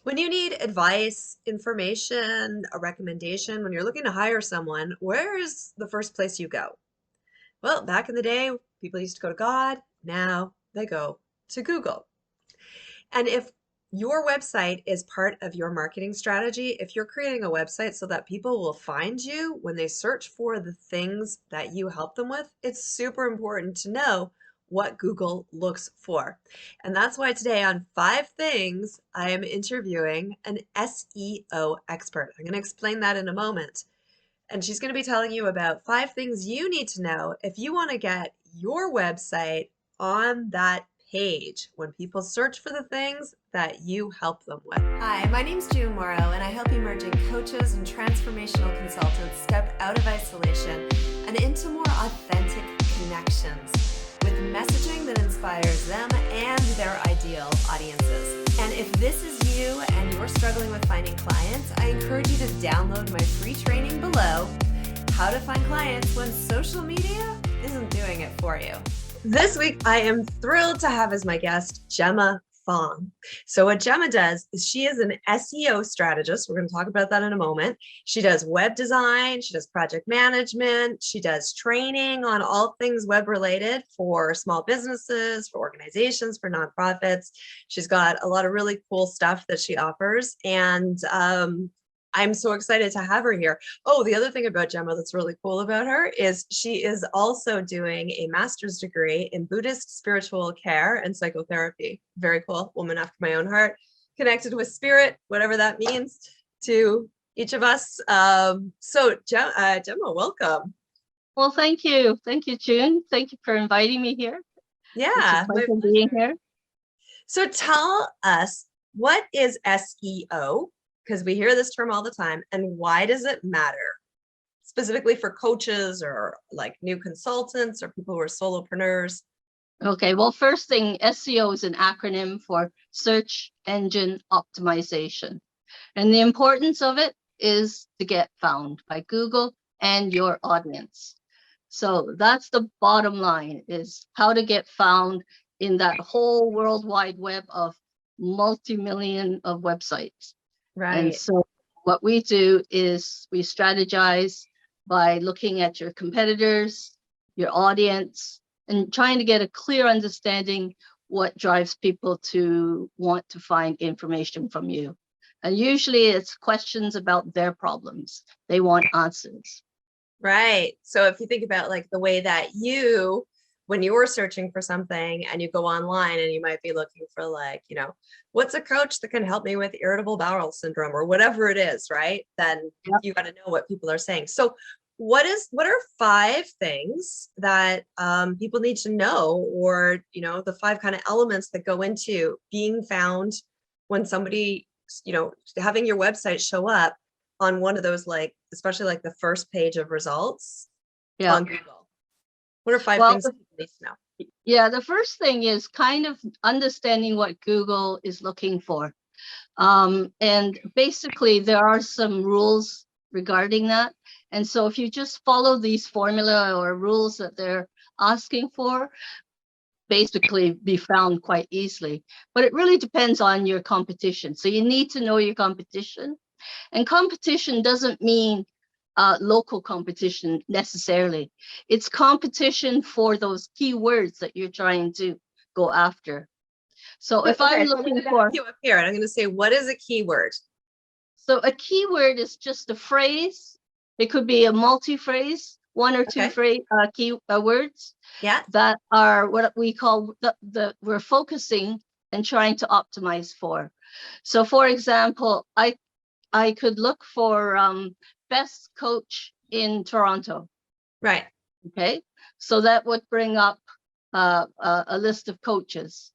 When you need advice, information, a recommendation, when you're looking to hire someone, where is the first place you go? Well, back in the day, people used to go to God. Now they go to Google. And if your website is part of your marketing strategy, if you're creating a website so that people will find you when they search for the things that you help them with, it's super important to know what Google looks for. And that's why today on Five Things, I am interviewing an SEO expert. I'm going to explain that in a moment. And she's going to be telling you about five things you need to know if you want to get your website on that page when people search for the things that you help them with. Hi, my name's June Morrow, and I help emerging coaches and transformational consultants step out of isolation and into more authentic connections with messaging that inspires them and their ideal audiences. And if this is you and you're struggling with finding clients, I encourage you to download my free training below, How to Find Clients When Social Media Isn't Doing It For You. This week, I am thrilled to have as my guest, Jemma Fong. So what Jemma does is she is an SEO strategist. We're going to talk about that in a moment. She does web design, she does project management, she does training on all things web related for small businesses, for organizations, for nonprofits. She's got a lot of really cool stuff that she offers. And I'm so excited to have her here. Oh, the other thing about Jemma that's really cool about her is she is also doing a master's degree in Buddhist spiritual care and psychotherapy. Very cool. Woman after my own heart, connected with spirit, whatever that means to each of us. Jemma, welcome. Well, thank you. Thank you, June. Thank you for inviting me here. Yeah, it's a pleasure being here. So tell us, what is SEO? Because we hear this term all the time, and why does it matter? Specifically for coaches or like new consultants or people who are solopreneurs. Okay, well, first thing, SEO is an acronym for search engine optimization. And the importance of it is to get found by Google and your audience. So that's the bottom line, is how to get found in that whole World Wide Web of multi-million of websites. Right. And so what we do is we strategize by looking at your competitors, your audience, and trying to get a clear understanding what drives people to want to find information from you. And usually it's questions about their problems. They want answers. Right. So if you think about like the way that when you're searching for something and you go online and you might be looking for like, what's a coach that can help me with irritable bowel syndrome or whatever it is, right? Then you got to know what people are saying. So what are five things that people need to know, or, the five kind of elements that go into being found when somebody, having your website show up on one of those, like, especially like the first page of results on Google? What are five things people need to know? Yeah, the first thing is kind of understanding what Google is looking for. And basically, there are some rules regarding that. And so if you just follow these formula or rules that they're asking for, basically be found quite easily. But it really depends on your competition. So you need to know your competition. And competition doesn't mean local competition necessarily. It's competition for those keywords that you're trying to go after. So if I'm looking for you up here, and I'm going to say, what is a keyword? So a keyword is just a phrase. It could be a multi-phrase, one or two phrase keywords. Yeah. That are what we call we're focusing and trying to optimize for. So for example, I could look for best coach in Toronto. Right. Okay. So that would bring up a list of coaches.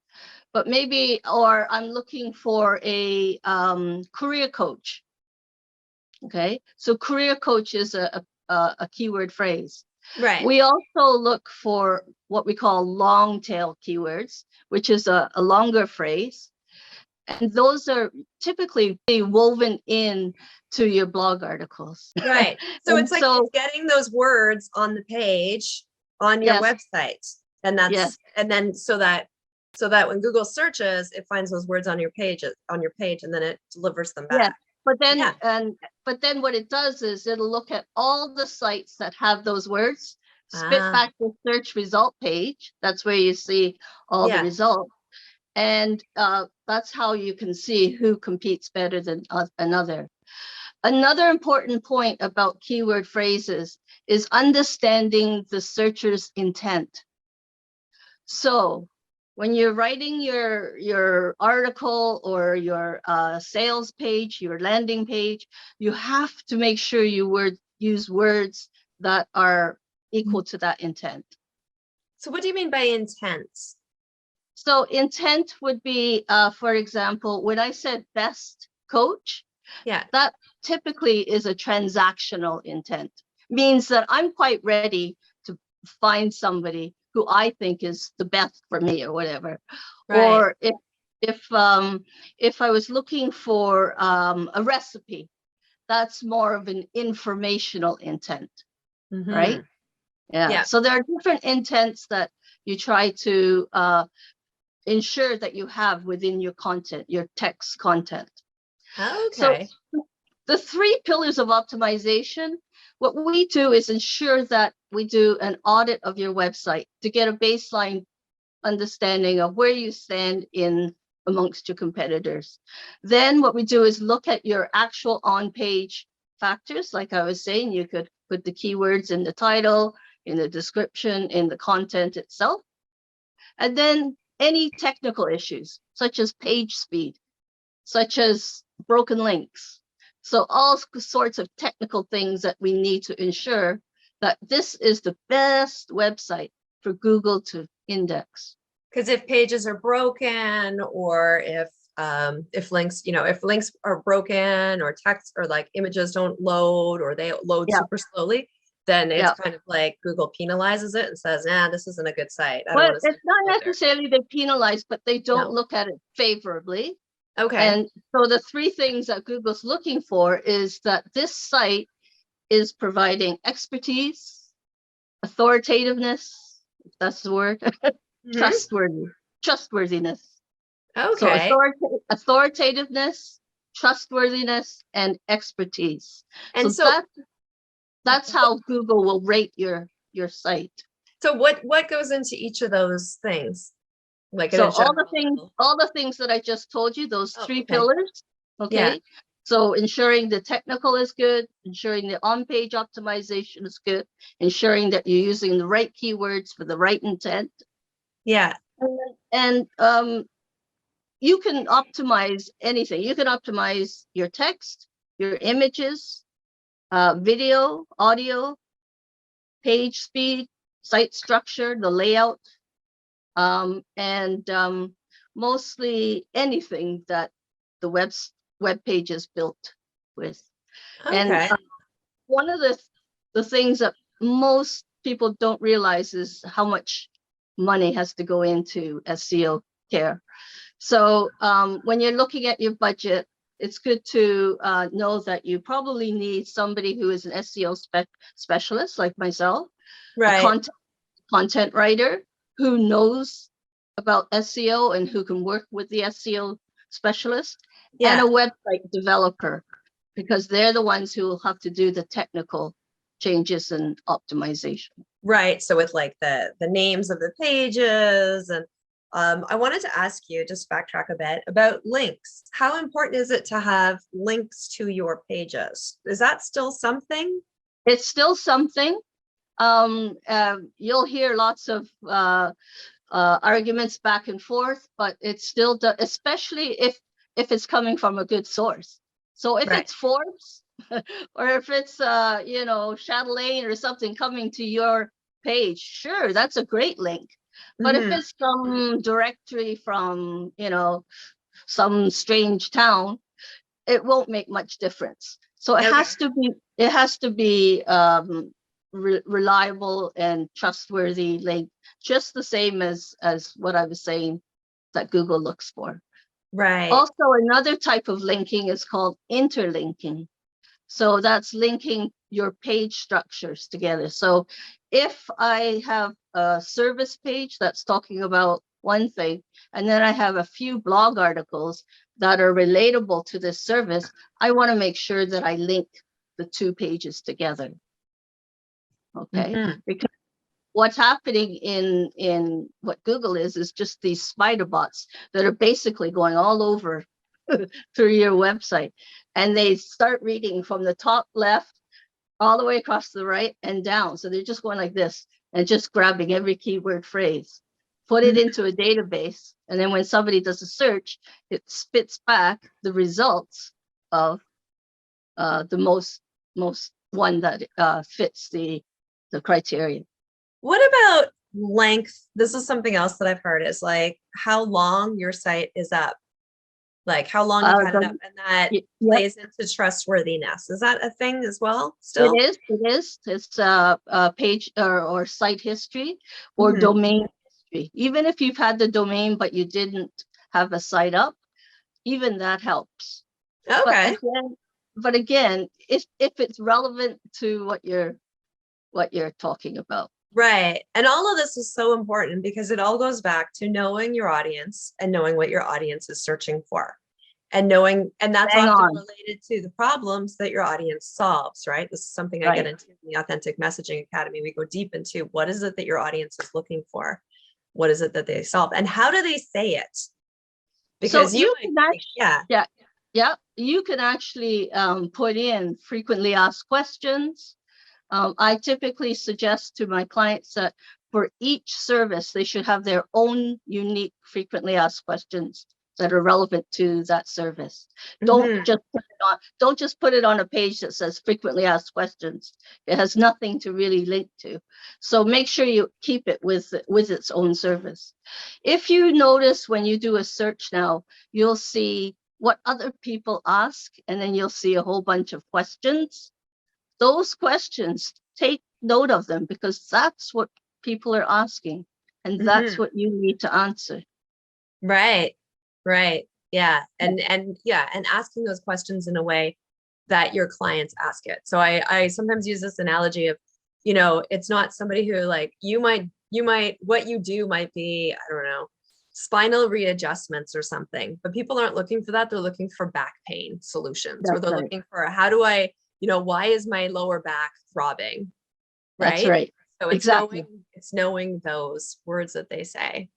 But maybe, or I'm looking for a career coach. Okay. So career coach is a keyword phrase. Right. We also look for what we call long tail keywords, which is a longer phrase. And those are typically woven in to your blog articles. Right. So it's like it's getting those words on the page on your website. And that's and then so that So that when Google searches, it finds those words on your page, and then it delivers them Yeah. back. But then, Yeah. but then what it does is it'll look at all the sites that have those words, spit Ah, back the search result page. That's where you see all the yeah. results. And that's how you can see who competes better than another. Another important point about keyword phrases is understanding the searcher's intent. So when you're writing your article or your sales page, your landing page, you have to make sure you use words that are equal to that intent. So what do you mean by intense? So intent would be, for example, when I said best coach, Yeah. that typically is a transactional intent, means that I'm quite ready to find somebody who I think is the best for me or whatever. Right. Or if I was looking for a recipe, that's more of an informational intent, right? Mm-hmm. Yeah. Yeah. So there are different intents that you try to ensure that you have within your content, your text content. So Okay. the three pillars of optimization, what we do is ensure that we do an audit of your website to get a baseline understanding of where you stand in amongst your competitors. Then what we do is look at your actual on-page factors. Like I was saying, you could put the keywords in the title, in the description, in the content itself. And then any technical issues, such as page speed, such as broken links. So all sorts of technical things that we need to ensure that this is the best website for Google to index. Because if pages are broken, or if links, if links are broken, or text or like images don't load, or they load Yeah, super slowly, then it's yeah. kind of like Google penalizes it and says, nah, this isn't a good site. I don't Well, want to send it's not people there. necessarily they penalize, but they don't No. look at it favorably. Okay. And so the three things that Google's looking for is that this site is providing expertise, authoritativeness, if that's the word, Hmm. trustworthiness. So Okay. authoritativeness, trustworthiness, and expertise. And So so that's how Google will rate your site. what goes into each of those things? Like at So a general level. all the things that I just told you, those Oh, three okay. pillars, Yeah. okay? So ensuring the technical is good, ensuring the on-page optimization is good, ensuring that you're using the right keywords for the right intent. Yeah. And you can optimize anything. You can optimize your text, your images, video, audio, page speed, site structure, the layout, and mostly anything that the web page is built with. And Okay. one of the things that most people don't realize is how much money has to go into SEO care. So when you're looking at your budget, it's good to know that you probably need somebody who is an SEO specialist like myself, a Right. content writer who knows about SEO and who can work with the SEO specialist, and a Yeah. website developer, because they're the ones who will have to do the technical changes and optimization. Right. So with like the names of the pages, and I wanted to ask you, just backtrack a bit about links. How important is it to have links to your pages? Is that still something? It's still something. You'll hear lots of arguments back and forth, but it's still, especially if it's coming from a good source. So if Right. it's Forbes or if it's Chatelaine or something coming to your page, sure, that's a great link. But if Hmm. it's some directory from some strange town, it won't make much difference. So Okay. it has to be reliable and trustworthy link, just the same as what I was saying that Google looks for. Right. Also, another type of linking is called interlinking. So that's linking your page structures together. So if I have a service page that's talking about one thing. And then I have a few blog articles that are relatable to this service. I want to make sure that I link the two pages together. Okay. Mm-hmm. Because what's happening in what Google is just these spider bots that are basically going all over through your website, and they start reading from the top left all the way across the right and down. So they're just going like this and just grabbing every keyword phrase, put it into a database, and then when somebody does a search, it spits back the results of the most one that fits the criteria. What about length? This is something else that I've heard is like how long your site is up, like how long you've had it up, and that Yep. plays into trustworthiness. Is that a thing as well It still? is. It is. It's a page or site history or Hmm. domain history. Even if you've had the domain but you didn't have a site up, even that helps. But Okay. again, if it's relevant to what you're talking about. Right. And all of this is so important because it all goes back to knowing your audience and knowing what your audience is searching for. And knowing, and that's Hang often on. related to the problems that your audience solves, right? This is something I get Right. into in the Authentic Messaging Academy. We go deep into what is it that your audience is looking for? What is it that they solve? And how do they say it? So Because you you might can think, yeah. actually, yeah, you can actually put in frequently asked questions. I typically suggest to my clients that for each service, they should have their own unique frequently asked questions that are relevant to that service. Don't Mhm. just put it on a page that says frequently asked questions. It has nothing to really link to. So make sure you keep it with its own service. If you notice when you do a search now, you'll see what other people ask, and then you'll see a whole bunch of questions. Those questions, take note of them because that's what people are asking and that's Mhm. what you need to answer. Right. Right. Yeah. Yeah. And yeah, and asking those questions in a way that your clients ask it. So I sometimes use this analogy of, it's not somebody who like you might what you do might be, I don't know, spinal readjustments or something, but people aren't looking for that. They're looking for back pain solutions, or That's they're right. looking for how do I, why is my lower back throbbing? That's Right? right. So Exactly. it's knowing those words that they say.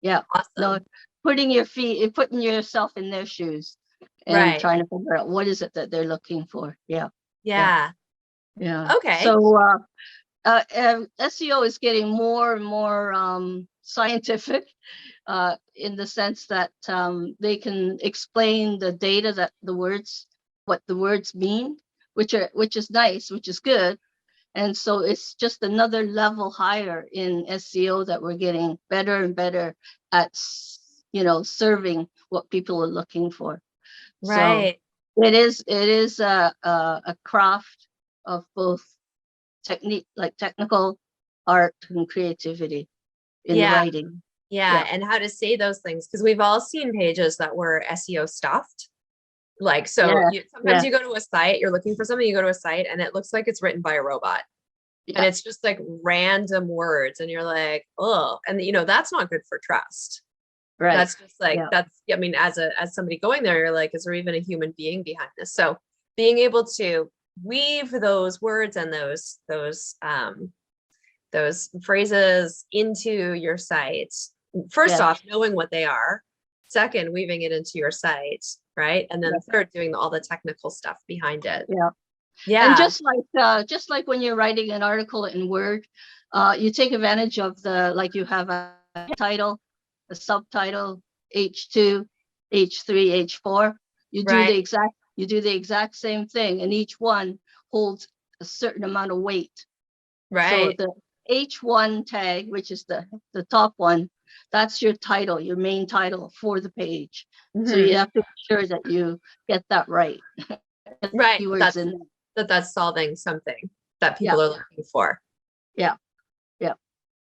Yeah. No, Awesome. putting yourself in their shoes and Right. trying to figure out what is it that they're looking for. Yeah. Yeah. Yeah. Yeah. Okay. So SEO is getting more and more scientific in the sense that they can explain the data that what the words mean, which is nice, which is good. And so it's just another level higher in SEO that we're getting better and better at, serving what people are looking for. So Right. it is a craft of both technical art and creativity in Yeah. writing. Yeah. Yeah. And how to say those things. Because we've all seen pages that were SEO stuffed. Like, so Yeah. sometimes Yeah. you go to a site, you're looking for something, you go to a site and it looks like it's written by a robot. And Yeah. it's just like random words. And you're like, oh, and that's not good for trust. Right. That's just like, Yeah. I mean, as somebody going there, you're like, is there even a human being behind this? So being able to weave those words and those phrases into your site. First Yeah. off, knowing what they are. Second, weaving it into your site, right? And then Yeah. third, doing all the technical stuff behind it. Yeah. And Yeah. just like when you're writing an article in Word, you take advantage of like you have a title, a subtitle, H2, H3, H4. Right. You do the exact same thing, and each one holds a certain amount of weight. So Right. the H1 tag, which is the top one, that's your title, your main title for the page. So Hmm. you have to be sure that you get that right. Right. Keywords in there. That's solving something that Yeah. people are looking for. Yeah. Yeah.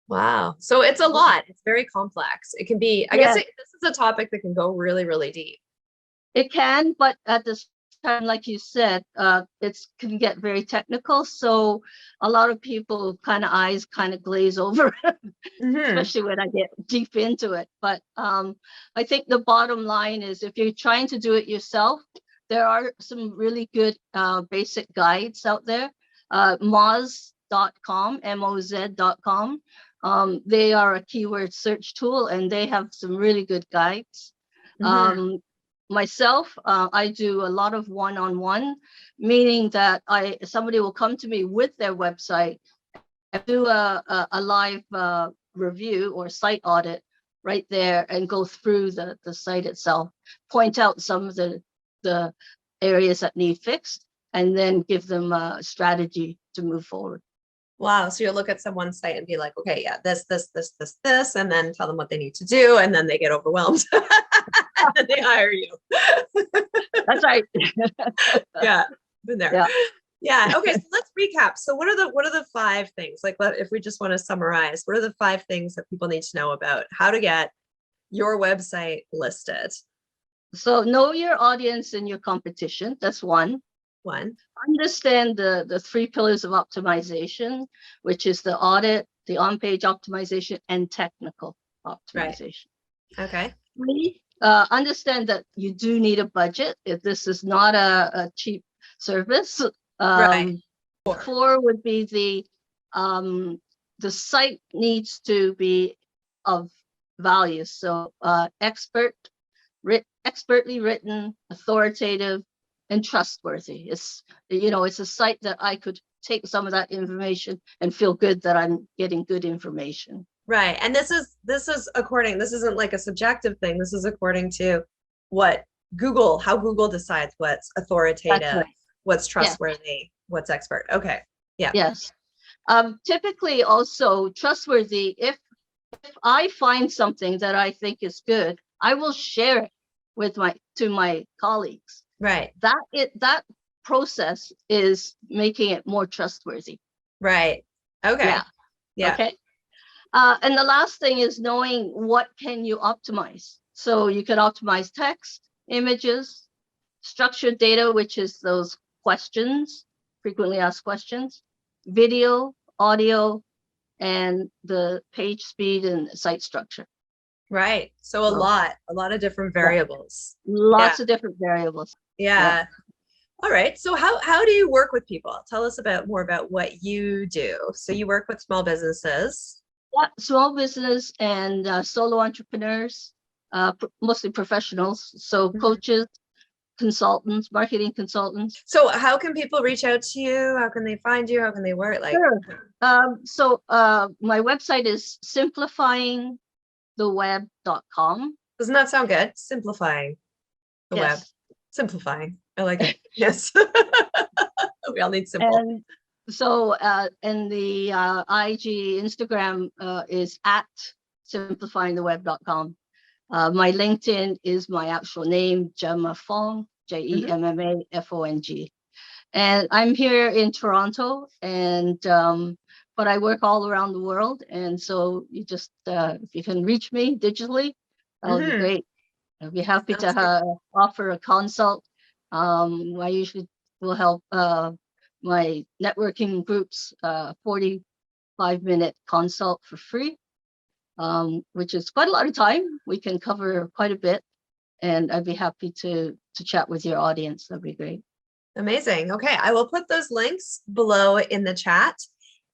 Wow. So it's a lot. It's very complex. It can be, I guess Yeah, this is a topic that can go really, really deep. it can, but at the time, like you said, it's can get very technical. So a lot of people kind of eyes kind of glaze over, Hmm. especially when I get deep into it. But I think the bottom line is if you're trying to do it yourself, there are some really good basic guides out there. Moz.com, moz.com. They are a keyword search tool and they have some really good guides. Hmm. Myself, I do a lot of one-on-one, meaning that somebody will come to me with their website and do a live review or site audit right there and go through the site itself, point out some of the areas that need fixed, and then give them a strategy to move forward. Wow. So you'll look at someone's site and be like, okay, yeah, this, and then tell them what they need to do. And then they get overwhelmed and then they hire you. That's right. Yeah. Been there. Yeah. Yeah. Okay. So let's recap. So what are the five things? Like, if we just want to summarize, what are the five things that people need to know about how to get your website listed? So know your audience and your competition. That's one. One. Understand the three pillars of optimization, which is the audit, the on-page optimization, and technical Right. optimization. Okay. Three, understand that you do need a budget if this is not a cheap service. Right. Um, Four would be the site needs to be of value. So expertly written, authoritative, and trustworthy. It's a site that I could take some of that information and feel good that I'm getting good information. Right. And this isn't like a subjective thing. This is according to what how Google decides what's That's authoritative, right. what's Yeah. trustworthy, what's expert. Okay. Yeah. Yes. Typically also trustworthy. If I find something that I think is good, I will share it to my colleagues. Right. That process is making it more trustworthy. Right. Okay. Yeah. Yeah. Okay. And the last thing is knowing what can you optimize. So you can optimize text, images, structured data, which is those questions, frequently asked questions, video, audio, and the page speed and site structure. Right. So So a lot of different yeah, variables. Yeah. lots of different variables. Yeah. Yeah. All right. So how do you work with people? Tell us more about what you do. So you work with small businesses. Yeah, small business and solo entrepreneurs, mostly professionals. So Mhm. coaches, consultants, marketing consultants. So how can people reach out to you? How can they find you? How can they work? Like, Sure. So my website is simplifyingtheweb.com. doesn't that sound good? Simplifying the web. Yes. Simplifying. I like it. Yes. We all need simple. And so and the IG Instagram is at simplifyingtheweb.com. My LinkedIn is my actual name, Jemma Fong, Mhm. JEMMAFONG. And I'm here in Toronto, and but I work all around the world. And so you just, if you can reach me digitally, that would be Mhm. great. I'd be happy Sounds good. to offer a consult. I usually will help my networking groups 45-minute consult for free, which is quite a lot of time. We can cover quite a bit, and I'd be happy to chat with your audience. That'd be great. Amazing. Okay, I will put those links below in the chat.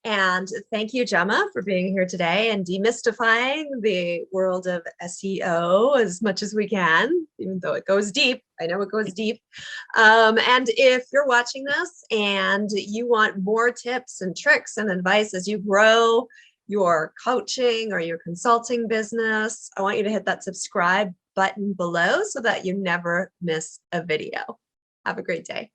And thank you, Gemma, for being here today and demystifying the world of SEO as much as we can, even though it goes deep. I know it goes deep. And if you're watching this and you want more tips and tricks and advice as you grow your coaching or your consulting business, I want you to hit that subscribe button below so that you never miss a video. Have a great day.